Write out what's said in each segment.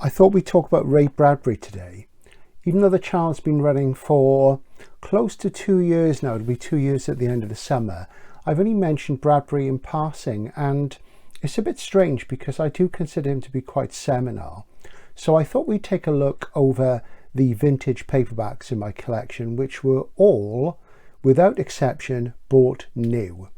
I thought we'd talk about Ray Bradbury today. Even though the channel's been running for close to 2 years now, it'll be 2 years at the end of the summer, I've only mentioned Bradbury in passing, and it's a bit strange because I do consider him to be quite seminal. So I thought we'd take a look over the vintage paperbacks in my collection, which were all, without exception, bought new.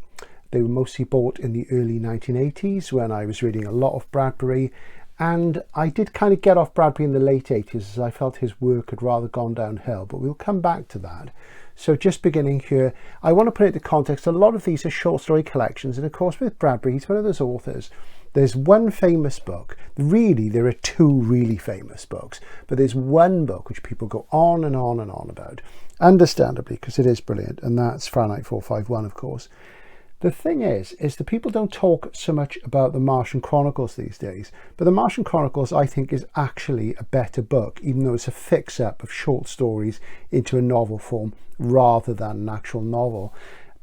They were mostly bought in the early 1980s when I was reading a lot of Bradbury, and I did kind of get off Bradbury in the late 80s as I felt his work had rather gone downhill, but we'll come back to that. So just beginning here, I want to put it into context. A lot of these are short story collections, and of course with Bradbury, he's one of those authors. There's one famous book. Really, there are two really famous books, but there's one book which people go on and on and on about, understandably, because it is brilliant, and that's Fahrenheit 451, of course. The thing is that people don't talk so much about the Martian Chronicles these days, but the Martian Chronicles, I think, is actually a better book, even though it's a fix-up of short stories into a novel form rather than an actual novel.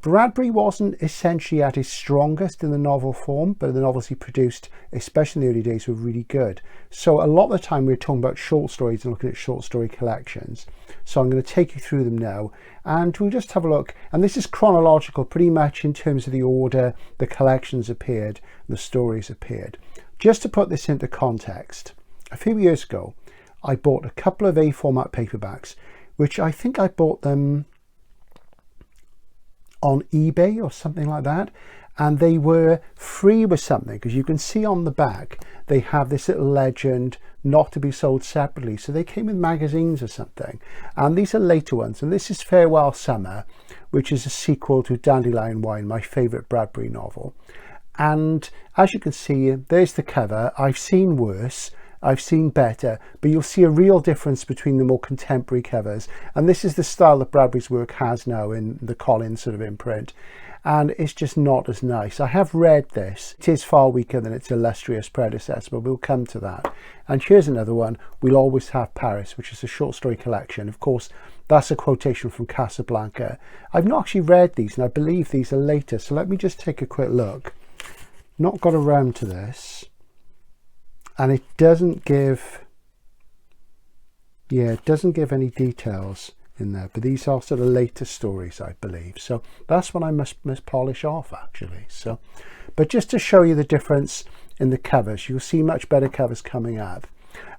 Bradbury wasn't essentially at his strongest in the novel form, but the novels he produced, especially in the early days, were really good. So a lot of the time we're talking about short stories and looking at short story collections. So I'm going to take you through them now, and we'll just have a look. And this is chronological, pretty much in terms of the order the collections appeared, the stories appeared. Just to put this into context, a few years ago, I bought a couple of A format paperbacks, which I think I bought them on eBay or something like that, and they were free with something, because you can see on the back they have this little legend, not to be sold separately. So they came with magazines or something, and these are later ones. And this is Farewell Summer, which is a sequel to Dandelion Wine, my favorite Bradbury novel. And as you can see, there's the cover. I've seen worse, I've seen better, but you'll see a real difference between the more contemporary covers. And this is the style that Bradbury's work has now in the Collins sort of imprint. And it's just not as nice. I have read this. It is far weaker than its illustrious predecessor, but we'll come to that. And here's another one, We'll Always Have Paris, which is a short story collection. Of course, that's a quotation from Casablanca. I've not actually read these, and I believe these are later. So let me just take a quick look. Not got around to this. And it doesn't give any details in there, but these are sort of later stories, I believe. So that's what I must polish off, actually. So, but just to show you the difference in the covers, you'll see much better covers coming up.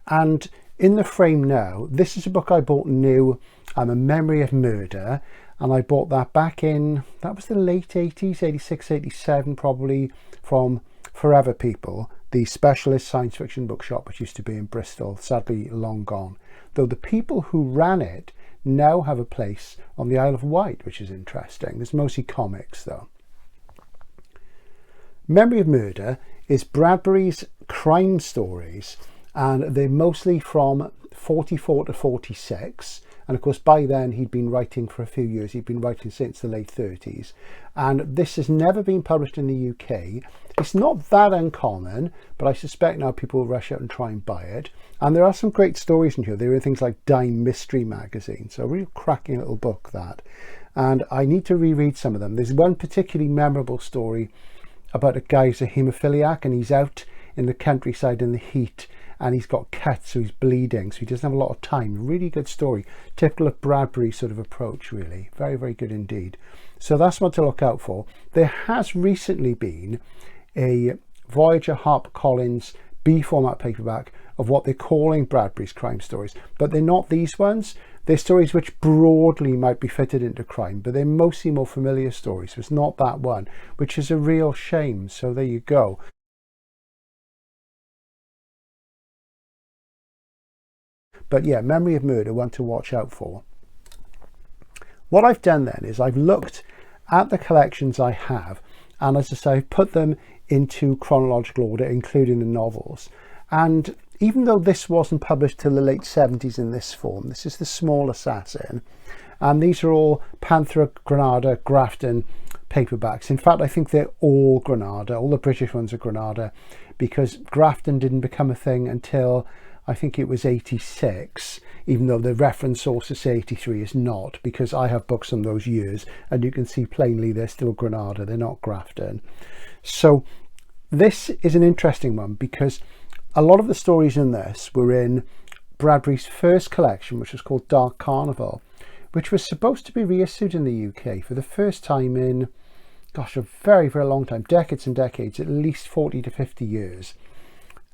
And in the frame now, this is a book I bought new, A Memory of Murder, and I bought that back in, that was the late 80s, 86, 87 probably, from Forever People, the specialist science fiction bookshop which used to be in Bristol, sadly long gone. Though the people who ran it now have a place on the Isle of Wight, which is interesting. There's mostly comics though. Memory of Murder is Bradbury's crime stories, and they're mostly from 44 to 46. And of course, by then he'd been writing for a few years. He'd been writing since the late 30s. And this has never been published in the UK. It's not that uncommon, but I suspect now people will rush out and try and buy it. And there are some great stories in here. There are things like Dime Mystery Magazine. So a real cracking little book, that. And I need to reread some of them. There's one particularly memorable story about a guy who's a haemophiliac, and he's out in the countryside in the heat, and he's got cuts, so he's bleeding, so he doesn't have a lot of time. Really good story, typical of Bradbury's sort of approach, really. Very, very good indeed. So that's what to look out for. There has recently been a Voyager HarperCollins B format paperback of what they're calling Bradbury's crime stories, but they're not these ones. They're stories which broadly might be fitted into crime, but they're mostly more familiar stories. So it's not that one, which is a real shame. So there you go. But yeah, Memory of Murder, one to watch out for. What I've done then is I've looked at the collections I have, and as I say, I've put them into chronological order, including the novels. And even though this wasn't published till the late 70s in this form, this is The Small Assassin, and these are all Panther, Granada, Grafton paperbacks. In fact, I think they're all Granada. All the British ones are Granada, because Grafton didn't become a thing until I think it was 86, even though the reference sources say 83 is not, because I have books from those years and you can see plainly they're still Granada, they're not Grafton. So this is an interesting one because a lot of the stories in this were in Bradbury's first collection, which was called Dark Carnival, which was supposed to be reissued in the UK for the first time in, gosh, a very, very long time, decades and decades, at least 40 to 50 years.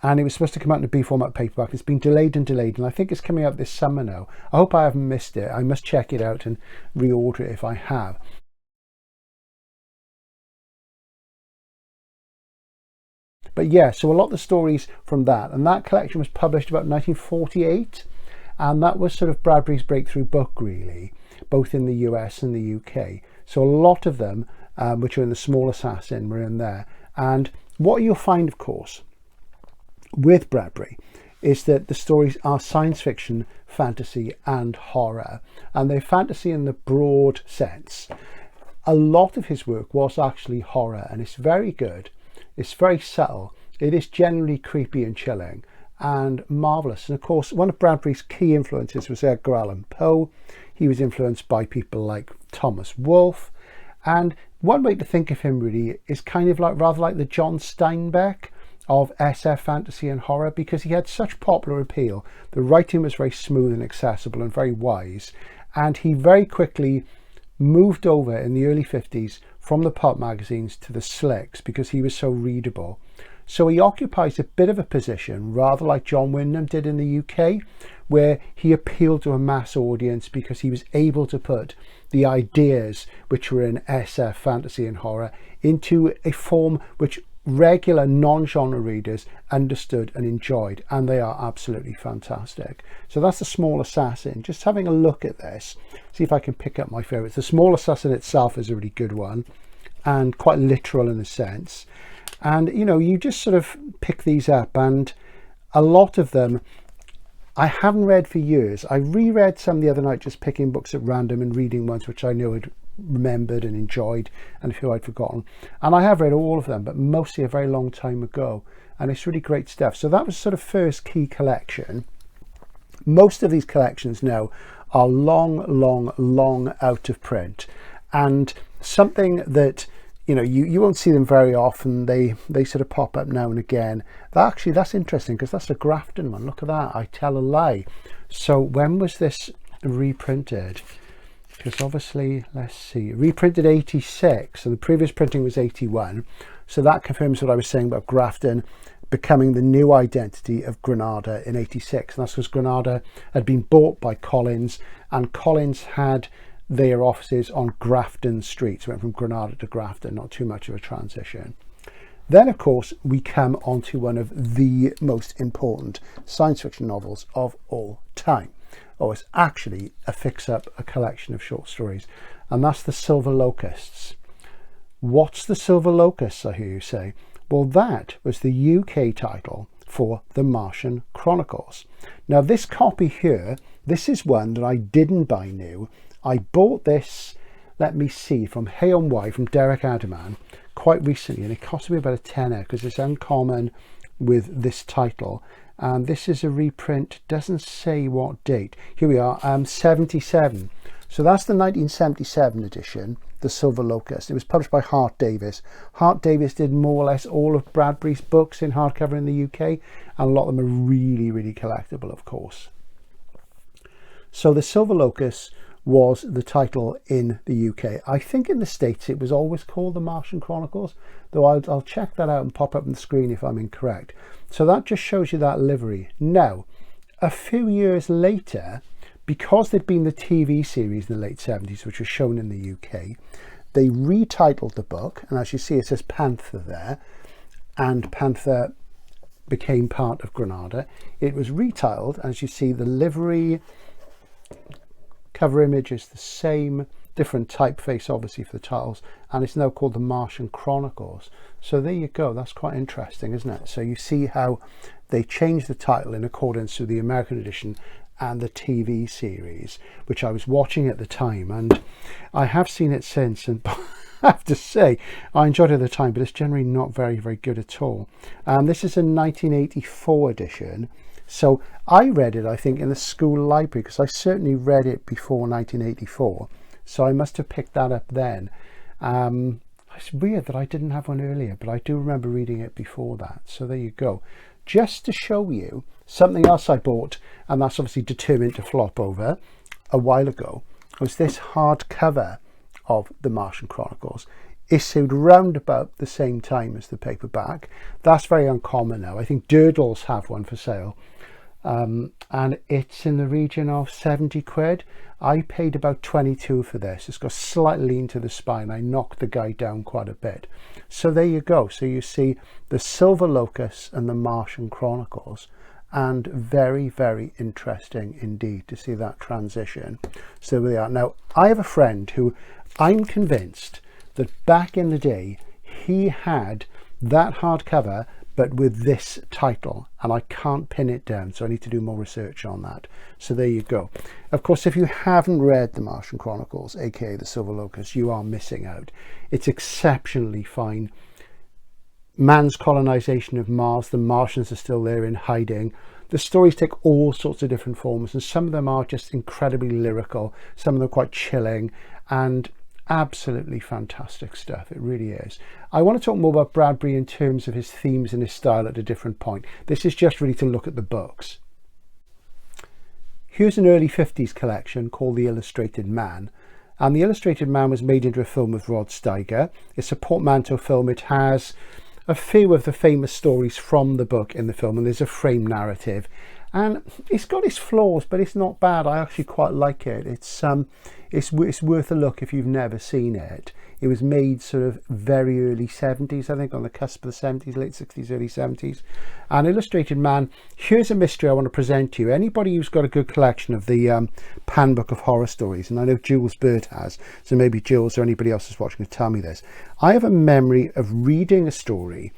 And it was supposed to come out in a B format paperback. It's been delayed, and I think it's coming out this summer now. I hope I haven't missed it. I must check it out and reorder it if I have. But yeah, so a lot of the stories from that, and that collection was published about 1948, and that was sort of Bradbury's breakthrough book, really, both in the US and the UK. So a lot of them, which are in the Small Assassin, were in there. And what you'll find, of course, with Bradbury is that the stories are science fiction, fantasy and horror, and they're fantasy in the broad sense. A lot of his work was actually horror, and it's very good. It's very subtle. It is generally creepy and chilling and marvelous. And of course, one of Bradbury's key influences was Edgar Allan Poe. He was influenced by people like Thomas Wolfe, and one way to think of him really is kind of like rather like the John Steinbeck of SF fantasy and horror, because he had such popular appeal. The writing was very smooth and accessible and very wise, and he very quickly moved over in the early 50s from the pulp magazines to the slicks because he was so readable. So he occupies a bit of a position rather like John Wyndham did in the UK, where he appealed to a mass audience because he was able to put the ideas which were in SF fantasy and horror into a form which regular non-genre readers understood and enjoyed, and they are absolutely fantastic. So that's The Small Assassin. Just having a look at this, see if I can pick up my favorites. The Small Assassin itself is a really good one and quite literal in a sense, and you know, you just sort of pick these up, and a lot of them I haven't read for years. I reread some the other night, just picking books at random and reading ones which I knew had remembered and enjoyed and a few I'd forgotten, and I have read all of them, but mostly a very long time ago, and it's really great stuff. So that was sort of first key collection. Most of these collections now are long out of print, and something that you know you won't see them very often. They sort of pop up now and again. That's interesting because that's a Grafton one. Look at that. I tell a lie. So when was this reprinted? Because obviously, let's see, reprinted 86, and the previous printing was 81. So that confirms what I was saying about Grafton becoming the new identity of Granada in 86. And that's because Granada had been bought by Collins, and Collins had their offices on Grafton Street. So it went from Granada to Grafton, not too much of a transition. Then, of course, we come onto one of the most important science fiction novels of all time. Oh, it's actually a fix-up, a collection of short stories, and that's The Silver Locusts. What's The Silver Locusts, I hear you say? Well, that was the UK title for the Martian Chronicles. Now, this copy here, this is one that I didn't buy new. I bought this, let me see, from Hay-on-Wye, from Derek Adaman, quite recently, and it cost me about a tenner because it's uncommon with this title. And this is a reprint, doesn't say what date. Here we are, 77. So that's the 1977 edition, The Silver Locust. It was published by Hart Davis. Hart Davis did more or less all of Bradbury's books in hardcover in the UK, and a lot of them are really collectible, of course. So The Silver Locust was the title in the UK. I think in the States it was always called The Martian Chronicles, though I'll check that out and pop up on the screen if I'm incorrect. So that just shows you that livery. Now, a few years later, because there'd been the TV series in the late 70s, which was shown in the UK, they retitled the book, and as you see it says Panther there, and Panther became part of Granada. It was retitled, as you see the livery, cover image is the same, different typeface obviously for the titles, and it's now called The Martian Chronicles. So there you go, that's quite interesting, isn't it? So you see how they changed the title in accordance with the American edition and the TV series, which I was watching at the time, and I have seen it since, and I have to say I enjoyed it at the time, but it's generally not very good at all. This is a 1984 edition. So I read it, I think, in the school library, because I certainly read it before 1984. So I must have picked that up then. It's weird that I didn't have one earlier, but I do remember reading it before that. So there you go. just to show you something else I bought, and that's obviously determined to flop over a while ago, was this hardcover of the Martian Chronicles, issued round about the same time as the paperback. That's very uncommon now. I think Durdles have one for sale, and it's in the region of 70 quid. I paid about 22 for this. It's got slight lean to the spine. I knocked the guy down quite a bit. So there you go. So you see the Silver Locust and the Martian Chronicles, and very, very interesting indeed to see that transition. So there we are. Now, I have a friend who I'm convinced that back in the day he had that hardcover but with this title, and I can't pin it down, so I need to do more research on that. So there you go. Of course, if you haven't read the Martian Chronicles, aka the Silver Locust, you are missing out. It's exceptionally fine. Man's colonization of Mars, the Martians are still there in hiding. The stories take all sorts of different forms, and some of them are just incredibly lyrical, some of them quite chilling, and absolutely fantastic stuff. It really is. I want to talk more about Bradbury in terms of his themes and his style at a different point. This is just really to look at the books. Here's an early 50s collection called The Illustrated Man, and The Illustrated Man was made into a film with Rod Steiger. It's a portmanteau film. It has a few of the famous stories from the book in the film, and there's a frame narrative, and it's got its flaws, but it's not bad. I actually quite like it. It's worth a look if you've never seen it. It was made sort of very early 70s, I think, on the cusp of the 70s, late 60s, early 70s. An Illustrated Man. Here's a mystery I want to present to you. Anybody who's got a good collection of the Pan Book of Horror Stories, and I know Jules Bird has, so maybe Jules or anybody else who's watching can tell me this. I have a memory of reading a story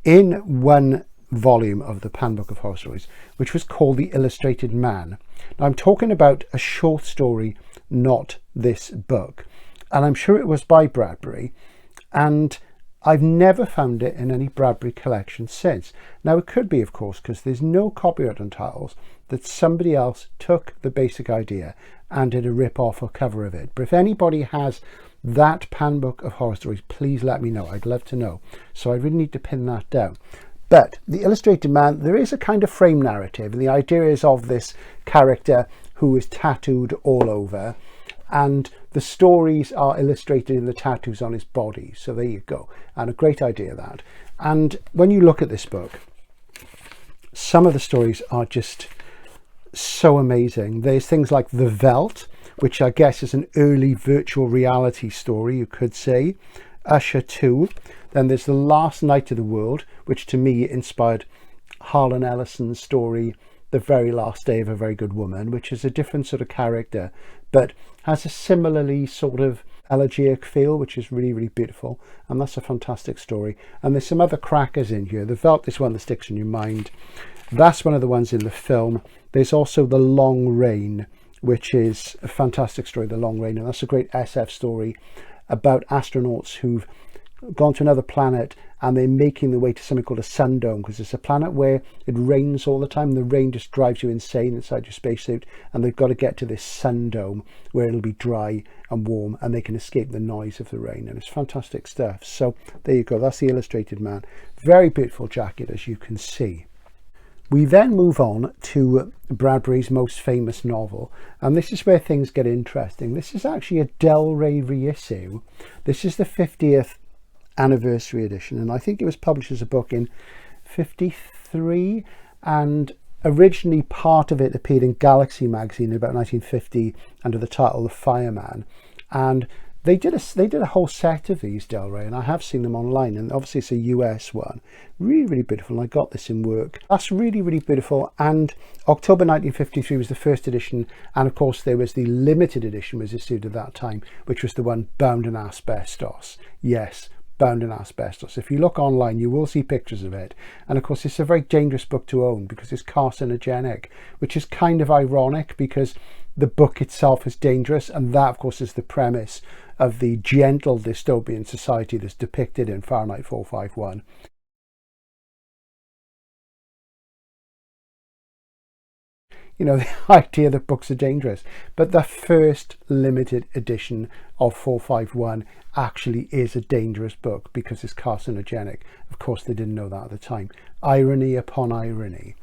in one volume of the Pan Book of Horror Stories, which was called The Illustrated Man. Now, I'm talking about a short story, not this book, and I'm sure it was by Bradbury, and I've never found it in any Bradbury collection since. Now, it could be, of course, because there's no copyright on titles, that somebody else took the basic idea and did a rip-off or cover of it. But if anybody has that Pan Book of Horror Stories, please let me know. I'd love to know. So I really need to pin that down. But The Illustrated Man, there is a kind of frame narrative, and the idea is of this character who is tattooed all over, and the stories are illustrated in the tattoos on his body. So there you go, and a great idea, that. And when you look at this book, some of the stories are just so amazing. There's things like The Veldt, which I guess is an early virtual reality story, you could say. Usher 2. Then there's The Last Night of the World, which to me inspired Harlan Ellison's story The Very Last Day of a Very Good Woman, which is a different sort of character, but has a similarly sort of elegiac feel, which is really, really beautiful. And that's a fantastic story. And there's some other crackers in here. The Veldt is one that sticks in your mind. That's one of the ones in the film. There's also The Long Rain, which is a fantastic story, The Long Rain. And that's a great SF story about astronauts who've gone to another planet, and they're making their way to something called a sun dome, because it's a planet where it rains all the time. The rain just drives you insane inside your spacesuit, and they've got to get to this sun dome where it'll be dry and warm and they can escape the noise of the rain. And it's fantastic stuff. So there you go. That's The Illustrated Man. Very beautiful jacket, as you can see. We then move on to Bradbury's most famous novel, and this is where things get interesting. This is actually a Del Rey reissue. This is the 50th anniversary edition, and I think it was published as a book in 53, and originally part of it appeared in Galaxy magazine in about 1950 under the title The Fireman, and they did a whole set of these, Del Rey, and I have seen them online, and obviously it's a US one. Really, really beautiful, and I got this in work. That's really, really beautiful. And October 1953 was the first edition, and of course there was the limited edition was issued at that time, which was the one bound in asbestos. Yes, bound in asbestos. If you look online, you will see pictures of it. And of course, it's a very dangerous book to own because it's carcinogenic, which is kind of ironic because the book itself is dangerous, and that, of course, is the premise of the gentle dystopian society that's depicted in Fahrenheit 451. you know, the idea that books are dangerous. But the first limited edition of 451 actually is a dangerous book because it's carcinogenic. Of course, they didn't know that at the time. Irony upon irony.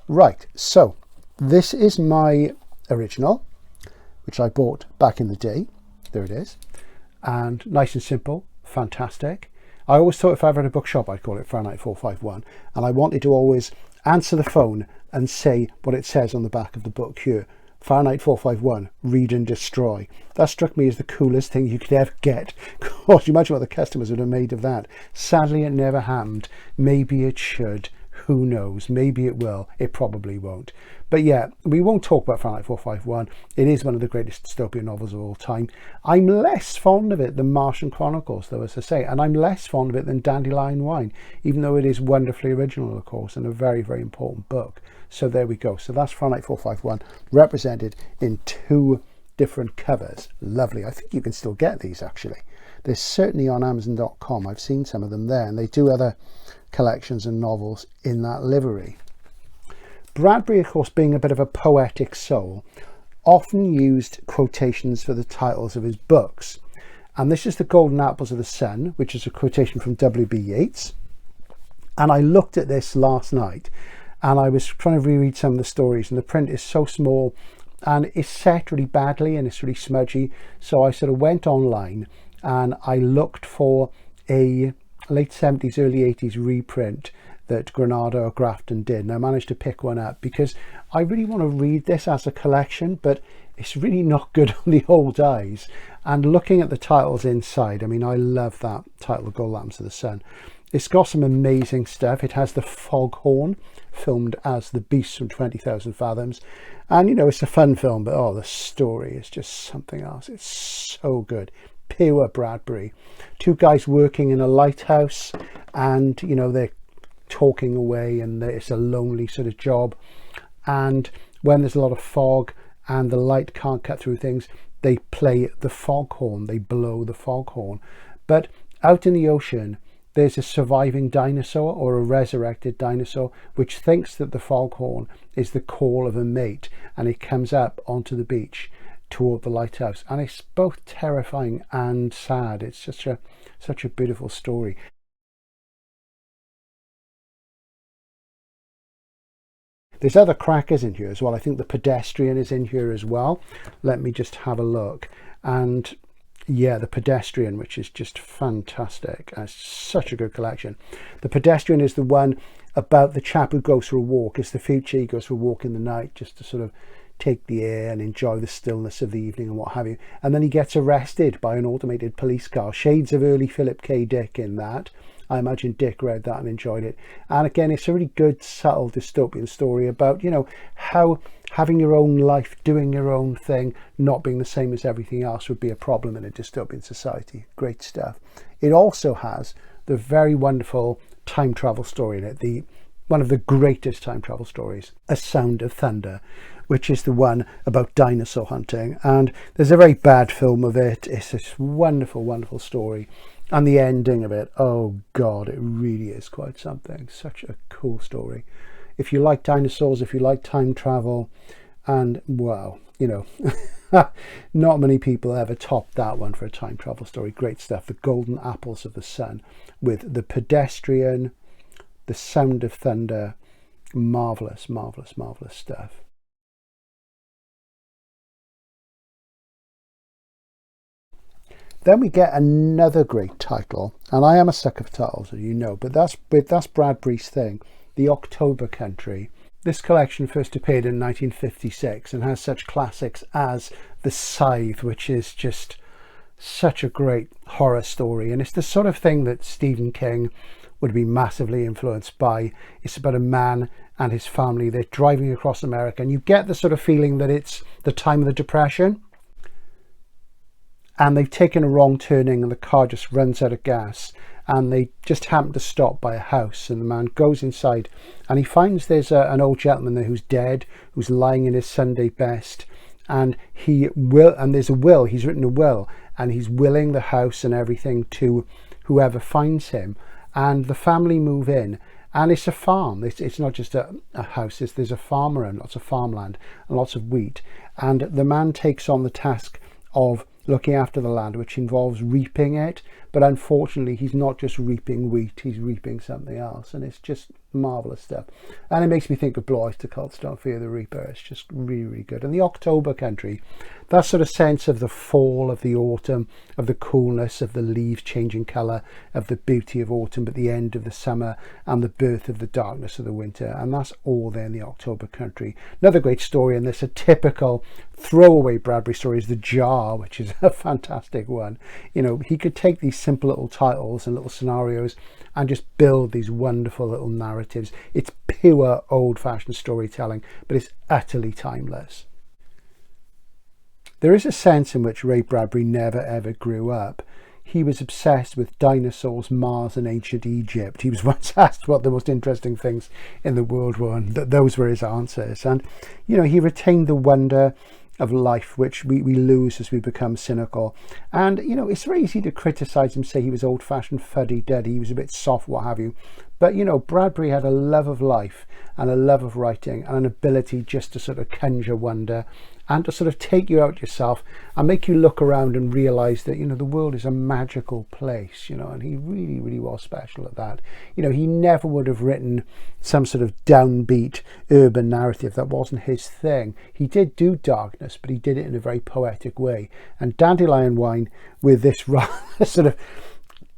Right, so this is my original, which I bought back in the day. There it is. And nice and simple, fantastic. I always thought if I ever had a bookshop, I'd call it Fahrenheit 451. And I wanted to always answer the phone and say what it says on the back of the book here. Fahrenheit 451, read and destroy. That struck me as the coolest thing you could ever get. Gosh, imagine what the customers would have made of that. Sadly, it never happened. Maybe it should. Who knows? Maybe it will. It probably won't. But yeah, we won't talk about Fahrenheit 451. It is one of the greatest dystopian novels of all time. I'm less fond of it than Martian Chronicles, though, as I say, and I'm less fond of it than Dandelion Wine, even though it is wonderfully original, of course, and a very, very important book. So there we go. So that's Fahrenheit 451, represented in 2 different covers. Lovely. I think you can still get these, actually. They're certainly on Amazon.com. I've seen some of them there, and they do other collections and novels in that livery. Bradbury, of course, being a bit of a poetic soul, often used quotations for the titles of his books. And this is The Golden Apples of the Sun, which is a quotation from W.B. Yeats. And I looked at this last night and I was trying to reread some of the stories, and the print is so small and it's set really badly and it's really smudgy. So I sort of went online and I looked for a late 70s, early 80s reprint that Granada or Grafton did, and I managed to pick one up because I really want to read this as a collection, but it's really not good on the old eyes. And looking at the titles inside, I mean, I love that title, The Golden Apples of the Sun. It's got some amazing stuff. It has the foghorn, filmed as the beast from 20,000 Fathoms, and you know, it's a fun film, but oh, the story is just something else. It's so good. Pure Bradbury. 2 guys working in a lighthouse, and you know, they're talking away, and it's a lonely sort of job, and when there's a lot of fog and the light can't cut through things, they play the foghorn, they blow the foghorn. But out in the ocean there's a surviving dinosaur, or a resurrected dinosaur, which thinks that the foghorn is the call of a mate, and it comes up onto the beach toward the lighthouse, and it's both terrifying and sad. It's such a beautiful story. There's other crackers in here as well. I think The Pedestrian is in here as well. Let me just have a look. And yeah, The Pedestrian, which is just fantastic. It's such a good collection. The Pedestrian is the one about the chap who goes for a walk. It's the future. He goes for a walk in the night just to sort of take the air and enjoy the stillness of the evening and what have you. And then he gets arrested by an automated police car. Shades of early Philip K. Dick in that. I imagine Dick read that and enjoyed it. And again, it's a really good, subtle dystopian story about, you know, how having your own life, doing your own thing, not being the same as everything else would be a problem in a dystopian society. Great stuff. It also has the very wonderful time travel story in it, one of the greatest time travel stories, A Sound of Thunder, which is the one about dinosaur hunting. And there's a very bad film of it. It's this wonderful, wonderful story. And the ending of it, oh God, it really is quite something. Such a cool story. If you like dinosaurs, if you like time travel, and wow, you know, not many people ever topped that one for a time travel story. Great stuff. The Golden Apples of the Sun, with The Pedestrian, The Sound of Thunder. Marvelous, marvelous, marvelous stuff. Then we get another great title, and I am a sucker for titles, as you know, but that's Bradbury's thing, The October Country. This collection first appeared in 1956 and has such classics as The Scythe, which is just such a great horror story, and it's the sort of thing that Stephen King would be massively influenced by. It's about a man and his family. They're driving across America, and you get the sort of feeling that it's the time of the Depression, and they've taken a wrong turning and the car just runs out of gas, and they just happen to stop by a house, and the man goes inside and he finds there's an old gentleman there who's dead, who's lying in his Sunday best, and there's a will. He's written a will, and he's willing the house and everything to whoever finds him, and the family move in, And it's a farm. It's not just a house. There's a farm around, lots of farmland and lots of wheat. And the man takes on the task of looking after the land, which involves reaping it. But unfortunately, he's not just reaping wheat, he's reaping something else. And it's just marvellous stuff. And it makes me think of Blue Oyster Cult's Don't Fear the Reaper. It's just really, really good. And the October country, that sort of sense of the fall, of the autumn, of the coolness, of the leaves changing colour, of the beauty of autumn, but the end of the summer and the birth of the darkness of the winter. And that's all there in the October country. Another great story, and this a typical throwaway Bradbury story, is The Jar, which is a fantastic one. You know, he could take these simple little titles and little scenarios and just build these wonderful little narratives. It's pure old-fashioned storytelling, but it's utterly timeless. There is a sense in which Ray Bradbury never ever grew up. He was obsessed with dinosaurs, Mars and ancient Egypt. He was once asked what the most interesting things in the world were, and those were his answers. And, you know, he retained the wonder of life, which we lose as we become cynical. And, you know, it's very easy to criticise him, say he was old-fashioned, fuddy-duddy, he was a bit soft, what have you. But, you know, Bradbury had a love of life and a love of writing and an ability just to sort of conjure wonder and to sort of take you out yourself and make you look around and realise that, you know, the world is a magical place, you know, and he really, really was special at that. You know, he never would have written some sort of downbeat urban narrative. That wasn't his thing. He did do darkness, but he did it in a very poetic way. And Dandelion Wine, with this rather sort of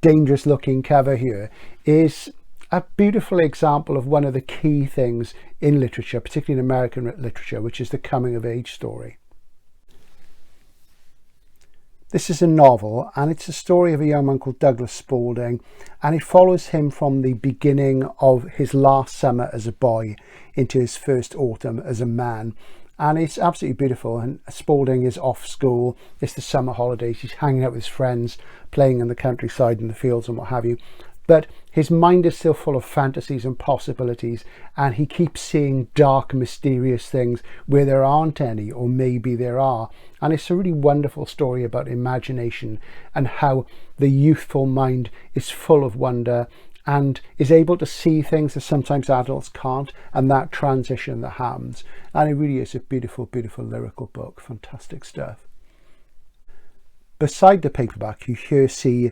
dangerous looking cover here, is a beautiful example of one of the key things in literature, particularly in American literature, which is the coming of age story. This is a novel, and it's a story of a young man called Douglas Spalding, and it follows him from the beginning of his last summer as a boy into his first autumn as a man. And it's absolutely beautiful. And Spalding is off school. It's the summer holidays. He's hanging out with his friends, playing in the countryside in the fields and what have you. But his mind is still full of fantasies and possibilities, and he keeps seeing dark, mysterious things where there aren't any, or maybe there are. And it's a really wonderful story about imagination and how the youthful mind is full of wonder and is able to see things that sometimes adults can't, and that transition that happens. And it really is a beautiful, beautiful lyrical book. Fantastic stuff. Beside the paperback, you here see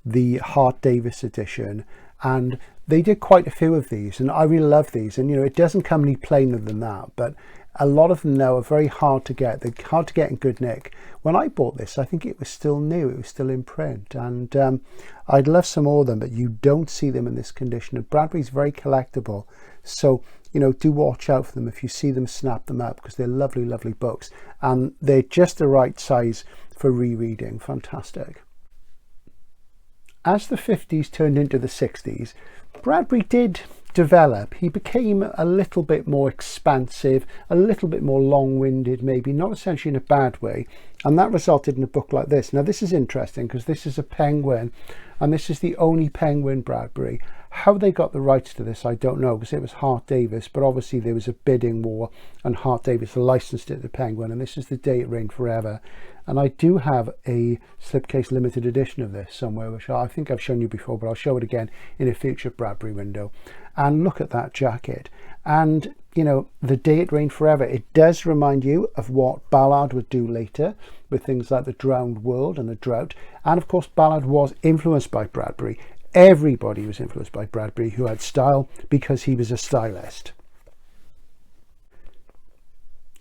the Hart Davis edition, and they did quite a few of these, and I really love these. And, you know, it doesn't come any plainer than that, but a lot of them now are very hard to get. They're hard to get in good nick. When I bought this, I think it was still new, it was still in print, and I'd love some more of them, but you don't see them in this condition. And Bradbury's very collectible, so, you know, do watch out for them. If you see them, snap them up, because they're lovely, lovely books, and they're just the right size for rereading. Fantastic. As the 50s turned into the 60s, Bradbury did develop. He became a little bit more expansive, a little bit more long-winded, maybe, not essentially in a bad way, and that resulted in a book like this. Now, this is interesting because this is a Penguin, and this is the only Penguin Bradbury. How they got the rights to this, I don't know, because it was Hart Davis, but obviously there was a bidding war and Hart Davis licensed it to Penguin, and this is The Day It Rained Forever. And I do have a slipcase limited edition of this somewhere, which I think I've shown you before, but I'll show it again in a future Bradbury window. And look at that jacket. And, you know, The Day It Rained Forever, it does remind you of what Ballard would do later with things like The Drowned World and The Drought. And of course, Ballard was influenced by Bradbury. Everybody was influenced by Bradbury who had style, because he was a stylist.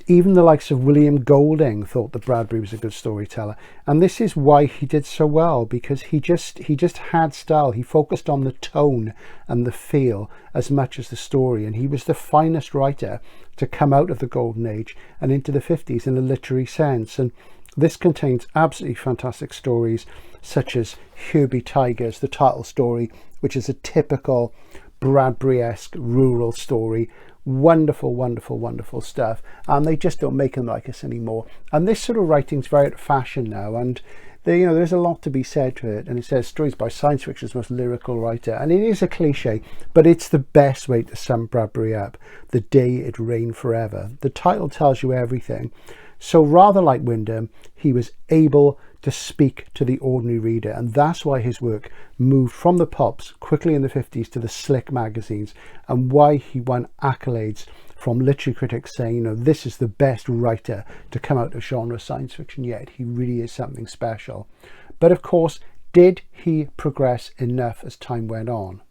Even the likes of William Golding thought that Bradbury was a good storyteller, and this is why he did so well, because he just had style. He focused on the tone and the feel as much as the story, and he was the finest writer to come out of the Golden Age and into the 50s in a literary sense. And this contains absolutely fantastic stories such as Herbie Tigers, the title story, which is a typical Bradbury-esque rural story. Wonderful, wonderful, wonderful stuff, and they just don't make them like us anymore. And this sort of writing's very out of fashion now, and you know, there's a lot to be said to it. And it says stories by science fiction's most lyrical writer, and it is a cliche, but it's the best way to sum Bradbury up. The Day It Rained Forever. The title tells you everything. So rather like Wyndham, he was able to speak to the ordinary reader, and that's why his work moved from the pulps quickly in the 50s to the slick magazines, and why he won accolades from literary critics saying, you know, this is the best writer to come out of genre science fiction yet. He really is something special. But of course, did he progress enough as time went on?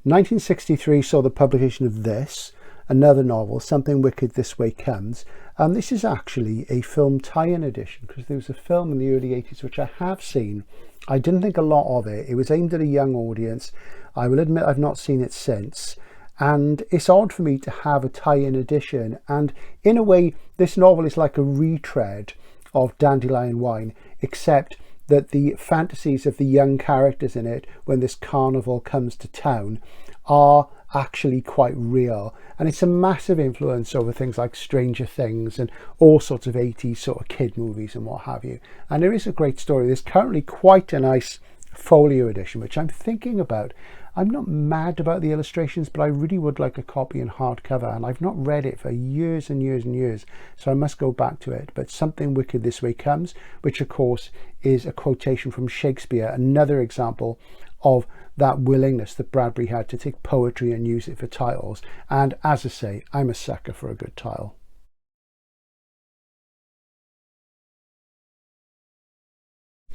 1963 saw the publication of this, another novel, Something Wicked This Way Comes. And this is actually a film tie-in edition, because there was a film in the early 80s which I have seen. I didn't think a lot of it. It was aimed at a young audience. I will admit I've not seen it since. And it's odd for me to have a tie-in edition. And in a way, this novel is like a retread of Dandelion Wine, except that the fantasies of the young characters in it, when this carnival comes to town, are actually quite real. And it's a massive influence over things like Stranger Things and all sorts of 80s sort of kid movies and what have you. And there is a great story. There's currently quite a nice folio edition, which I'm thinking about. I'm not mad about the illustrations, but I really would like a copy in hardcover, and I've not read it for years and years and years, so I must go back to it. But Something Wicked This Way Comes, which of course is a quotation from Shakespeare, another example of that willingness that Bradbury had to take poetry and use it for titles. And as I say, I'm a sucker for a good title.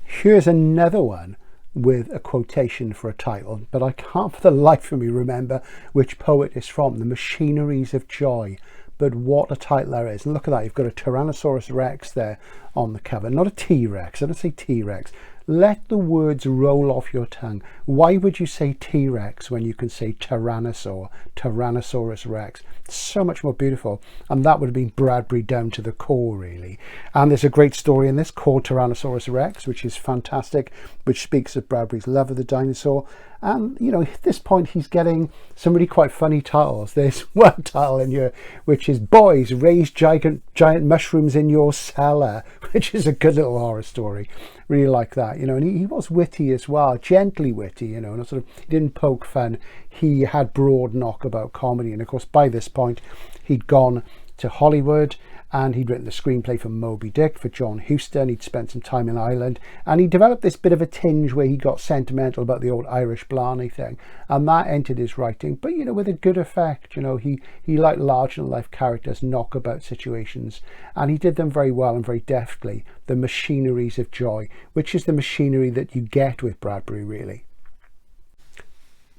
Here's another one with a quotation for a title, but I can't for the life of me remember which poet it's from. The Machineries of Joy. But what a title there is. And look at that, you've got a Tyrannosaurus Rex there on the cover. Not a T-Rex, I don't say T-Rex. Let the words roll off your tongue. Why would you say T-Rex when you can say Tyrannosaur, Tyrannosaurus Rex? It's so much more beautiful. And that would have been Bradbury down to the core, really. And there's a great story in this called Tyrannosaurus Rex, which is fantastic, which speaks of Bradbury's love of the dinosaur. And, you know, at this point, he's getting some really quite funny titles. There's one title in here, which is Boys, Raise Giant Mushrooms in Your Cellar, which is a good little horror story. Really like that, you know. And he was witty as well, gently witty, you know, and sort of, he didn't poke fun. He had broad knockabout comedy. And of course, by this point, he'd gone to Hollywood, and he'd written the screenplay for Moby Dick for John Huston. He'd spent some time in Ireland, and he developed this bit of a tinge where he got sentimental about the old Irish Blarney thing, and that entered his writing, but you know, with a good effect. You know, he liked larger than life characters, knockabout situations, and he did them very well and very deftly. The Machineries of Joy, which is the machinery that you get with Bradbury, really.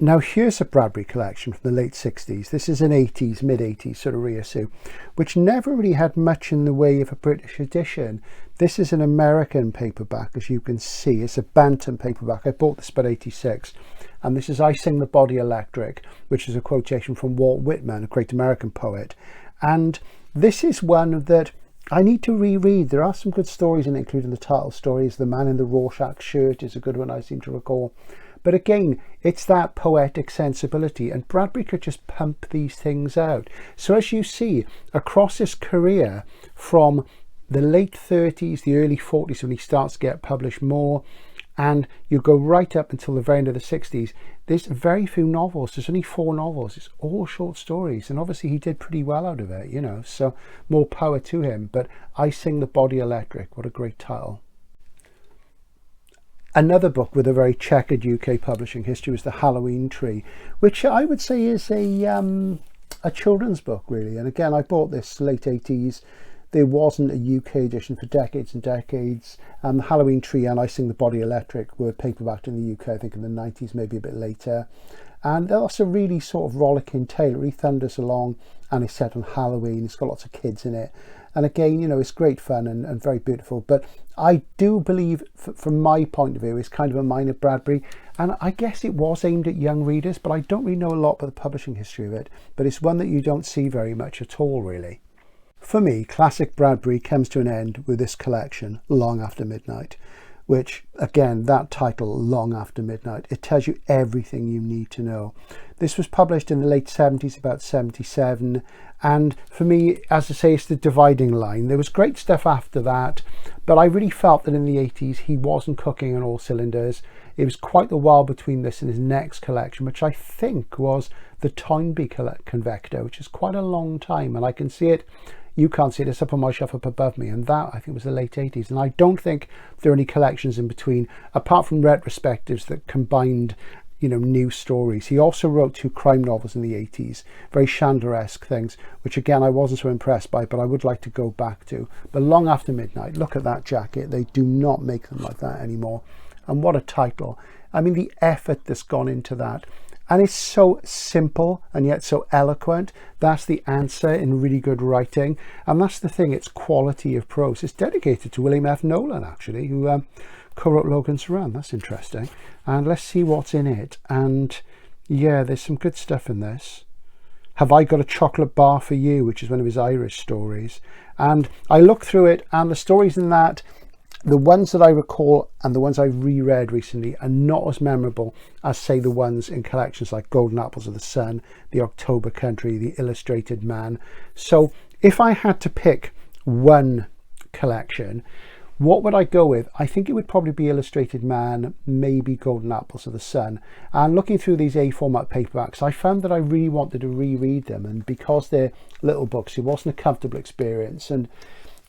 Now here's a Bradbury collection from the late 60s. This is an 80s, mid-80s sort of reissue, which never really had much in the way of a British edition. This is an American paperback, as you can see. It's a Bantam paperback. I bought this about 86. And this is I Sing the Body Electric, which is a quotation from Walt Whitman, a great American poet. And this is one that I need to reread. There are some good stories in it, including the title stories. The Man in the Rorschach Shirt is a good one, I seem to recall. But again, it's that poetic sensibility, and Bradbury could just pump these things out. So as you see, across his career, from the late 30s, the early 40s, when he starts to get published more, and you go right up until the very end of the 60s, there's very few novels. There's only 4 novels. It's all short stories, and obviously he did pretty well out of it, you know, so more power to him. But I Sing the Body Electric, what a great title. Another book with a very checkered UK publishing history was The Halloween Tree, which I would say is a children's book, really. And again, I bought this late 80s. There wasn't a UK edition for decades and decades. The Halloween Tree and I Sing the Body Electric were paperbacked in the UK, I think in the 90s, maybe a bit later. And that's a really sort of rollicking tale. It really thunders along, and it's set on Halloween. It's got lots of kids in it. And again, you know, it's great fun and very beautiful. But I do believe, from my point of view, it's kind of a minor Bradbury. And I guess it was aimed at young readers, but I don't really know a lot about the publishing history of it. But it's one that you don't see very much at all, really. For me, classic Bradbury comes to an end with this collection, Long After Midnight, which, again, that title, Long After Midnight, it tells you everything you need to know. This was published in the late 70s, about 77, and for me, as I say, it's the dividing line. There was great stuff after that, but I really felt that in the 80s he wasn't cooking on all cylinders. It was quite a while between this and his next collection, which I think was the Toynbee Convector, which is quite a long time, and I can see it. You can't see it, it's up on my shelf up above me, and that I think was the late 80s, and I don't think there are any collections in between apart from retrospectives that combined, you know, new stories. He also wrote 2 crime novels in the 80s, very Chandler-esque things, which again I wasn't so impressed by, but I would like to go back to. But Long After Midnight, look at that jacket, they do not make them like that anymore. And what a title. I mean, the effort that's gone into that. And it's so simple and yet so eloquent. That's the answer in really good writing. And that's the thing, it's quality of prose. It's dedicated to William F. Nolan, actually, who co-wrote Logan's Run. That's interesting. And let's see what's in it. And yeah, there's some good stuff in this. Have I Got a Chocolate Bar for You, which is one of his Irish stories. And I looked through it, and the stories in that, the ones that I recall and the ones I've reread recently, are not as memorable as, say, the ones in collections like Golden Apples of the Sun, The October Country, The Illustrated Man. So if I had to pick one collection, what would I go with? I think it would probably be Illustrated Man, maybe Golden Apples of the Sun. And looking through these A format paperbacks, I found that I really wanted to reread them, and because they're little books, it wasn't a comfortable experience. And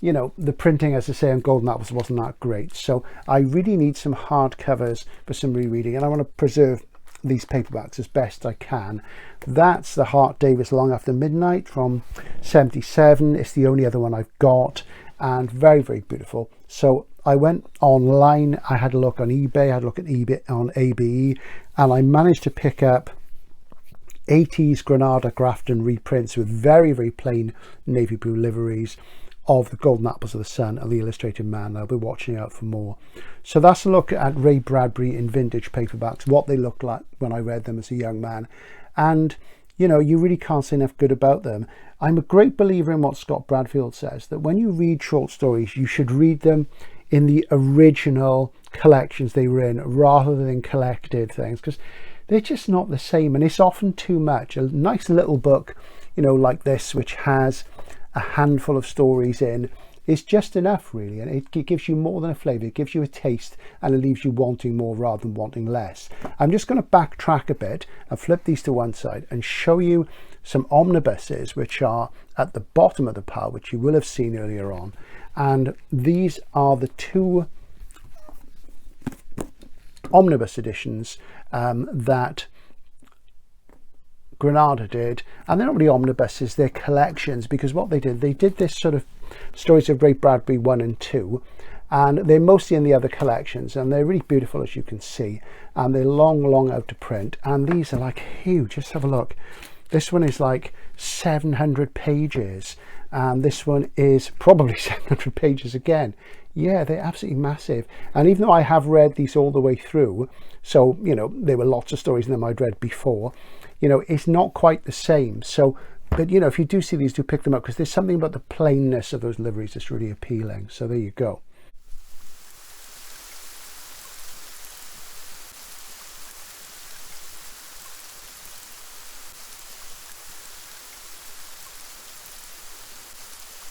you know, the printing, as I say, on Golden Apples wasn't that great. So I really need some hardcovers for some rereading, and I want to preserve these paperbacks as best I can. That's the Hart Davis Long After Midnight from 77. It's the only other one I've got, and very, very beautiful. So I went online, I had a look on eBay, I had a look at eBay on ABE, and I managed to pick up 80s Granada Grafton reprints with very, very plain navy blue liveries of the Golden Apples of the Sun and the Illustrated Man. I'll be watching out for more. So that's a look at Ray Bradbury in vintage paperbacks, what they looked like when I read them as a young man. And you know, you really can't say enough good about them. I'm a great believer in what Scott Bradfield says, that when you read short stories, you should read them in the original collections they were in rather than collected things, because they're just not the same, and it's often too much. A nice little book, you know, like this, which has a handful of stories in, is just enough, really, and it gives you more than a flavour. It gives you a taste, and it leaves you wanting more rather than wanting less. I'm just going to backtrack a bit and flip these to one side and show you some omnibuses which are at the bottom of the pile, which you will have seen earlier on. And these are the 2 omnibus editions that Granada did, and they're not really omnibuses, they're collections, because what they did this sort of stories of Ray Bradbury 1 and 2, and they're mostly in the other collections, and they're really beautiful, as you can see, and they're long out of print, and these are like huge. Just have a look. This one is like 700 pages, and this one is probably 700 pages again. Yeah, they're absolutely massive. And even though I have read these all the way through, so you know, there were lots of stories in them I'd read before, you know, it's not quite the same. So, but you know, if you do see these, do pick them up, because there's something about the plainness of those liveries that's really appealing. So there you go.